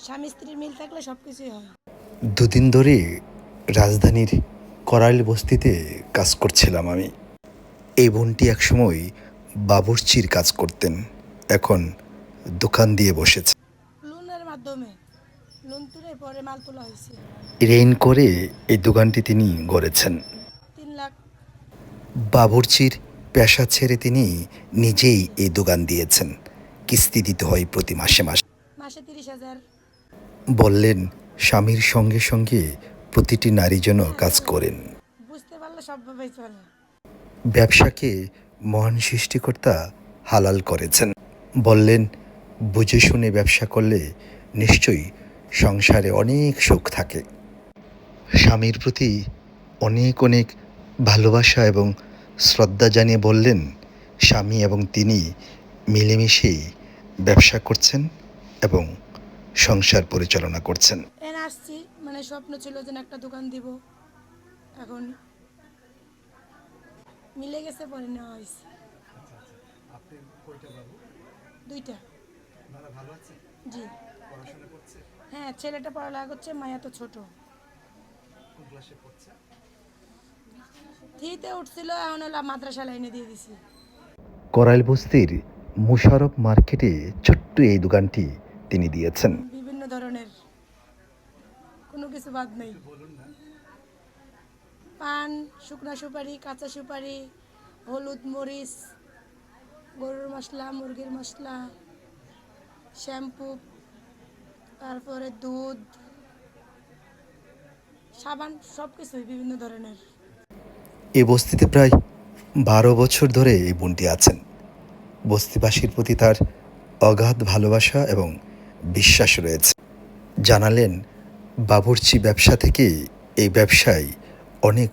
স্বামী স্ত্রীর মিল থাকলে সব কিছুই হয়। দুদিন ধরে রাজধানীর করাইল বস্তিতে কাজ করছিলাম আমি। এই বোনটি একসময় বাবুর্চির কাজ করতেন, এখন দোকান দিয়ে বসেছে। লোনের মাধ্যমে লোন তুলে পরে মাল তোলা হয়েছে। ঋণ করে এই দোকানটি তিনি গড়েছেন। 3 লাখ। বাবুর্চির পেশা ছেড়ে তিনি নিজেই এই দোকান দিয়েছেন। কিস্তি দিতে হয় প্রতি মাসে মাসে। মাসে 30,000। বললেন স্বামীর সঙ্গে সঙ্গে প্রতিটি নারী যেন কাজ করেন। বুঝতে পারলে সবভাবেই চলে। ব্যবসাকে মহান সৃষ্টিকর্তা হালাল করেছেন। বললেন বুঝে শুনে ব্যবসা করলে নিশ্চয়ই সংসারে অনেক সুখ থাকে। স্বামীর প্রতি অনেক অনেক ভালোবাসা এবং শ্রদ্ধা জানিয়ে বললেন স্বামী এবং তিনি মিলেমিশেই ব্যবসা করছেন এবং সংসার পরিচালনা করছেন। এনে আসছি, মানে স্বপ্ন ছিল যে একটা দোকান দিব, এখন মিলে গেছে, পরে নেওয়া হয়েছে। আপনার কয়টা বাবু? 2টা। ওনারা ভালো আছে? জি। পড়াশোনা করছে? হ্যাঁ, ছেলেটা পড়ালেখা করছে, মায়া তো ছোট। কোন ক্লাসে পড়ছে? 3তে উঠছিল, এখন হলো মাদ্রাসা লাইনে দিয়ে দিছি। করাইল বস্তির মুশারফ মার্কেটে ছোট্ট এই দোকানটি তিনি দিয়েছেন। বিভিন্ন ধরনের, কোনো কিছু বাদ নেই। বলুন না। পান, শুকনা সুপারি, কাঁচা সুপারি, হলুদ, মরিচ, গরুর মশলা, মুরগির মশলা, শ্যাম্পু, তারপরে দুধ, সাবান, সব কিছুই বিভিন্ন ধরনের। এই বস্তিতে প্রায় 12 বছর ধরে এই বোনটি আছেন। বস্তিবাসীর প্রতি তার অগাধ ভালোবাসা এবং বিশ্বাস রয়েছে। জানালেন বাবুর্চি ব্যবসা থেকে এই ব্যবসায় অনেক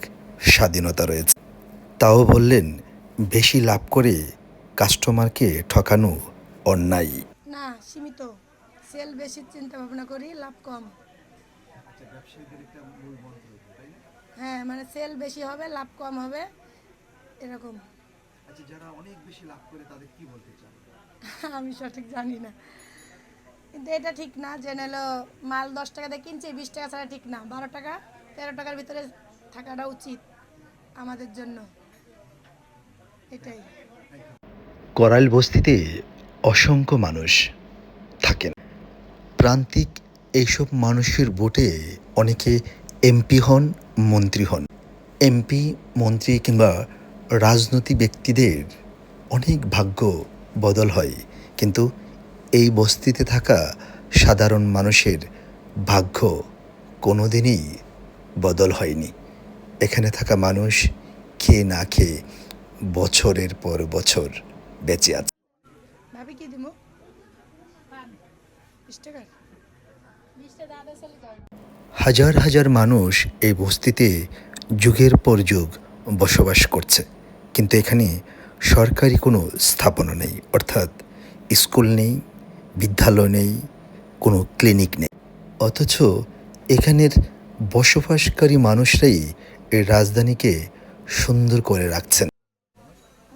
স্বাধীনতা রয়েছে। তাও বললেন বেশি লাভ করে কাস্টমারকে ঠকানো অন্যায়। না, সীমিত। সেল বেশি চিন্তা ভাবনা করি, লাভ কম। আচ্ছা, ব্যবসায়ীদের একটা মূল মন্ত্র, তাই না? হ্যাঁ, মানে সেল বেশি হবে, লাভ কম হবে, এরকম। আচ্ছা, যারা অনেক বেশি লাভ করে তাদের কি বলতে চান? আমি সঠিক জানি না, কিন্তু এটা ঠিক না যে নিল মাল 10 টাকা দিয়ে কিনছে, 20 টাকা ছাড়া ঠিক না। 12 টাকা 13 টাকার ভিতরে থাকাটা উচিত আমাদের জন্য, এটাই। করাইল বস্তিতে অসংখ্য মানুষ থাকেন। প্রান্তিক এইসব মানুষের ভোটে অনেকে এমপি হন, মন্ত্রী হন। এমপি, মন্ত্রী কিংবা রাজনৈতিক ব্যক্তিদের অনেক ভাগ্য বদল হয়, কিন্তু এই বস্তিতে থাকা সাধারণ মানুষের ভাগ্য কোনোদিনই বদল হয়নি। এখানে থাকা মানুষ খেয়ে না খেয়ে বছরের পর বছর বেঁচে আছে। ভাবি কি দিব? 20 টাকার 20 টাকা আদা চলে যায়। হাজার হাজার মানুষ এই বস্তিতে যুগের পর যুগ বসবাস করছে, কিন্তু এখানে সরকারি কোনো স্থাপনা নেই, অর্থাৎ স্কুল নেই, বিদ্যালয় নেই, কোনো ক্লিনিক নেই। অথচ এখানের বসবাসকারী মানুষরাই এই রাজধানীকে সুন্দর করে রাখছেন।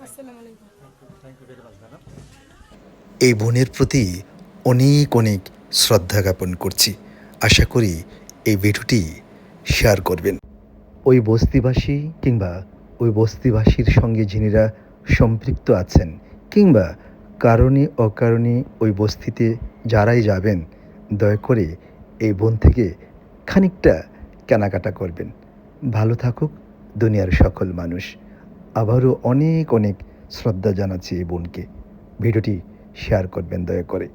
আসসালামু আলাইকুম। এই বোনের প্রতি অনেক অনেক শ্রদ্ধা জ্ঞাপন করছি। আশা করি এই ভিডিওটি শেয়ার করবেন। ওই বস্তিবাসী কিংবা ওই বস্তিবাসীর সঙ্গে যিনিরা সম্পৃক্ত আছেন কিংবা কারণে অকারণে ওই বস্তিতে যারাই যাবেন, দয়া করে এই বোন থেকে খানিকটা কেনাকাটা করবেন। ভালো থাকুক দুনিয়ার সকল মানুষ। আবারও অনেক অনেক শ্রদ্ধা জানাচ্ছি এই বোনকে। ভিডিওটি শেয়ার করবেন দয়া করে।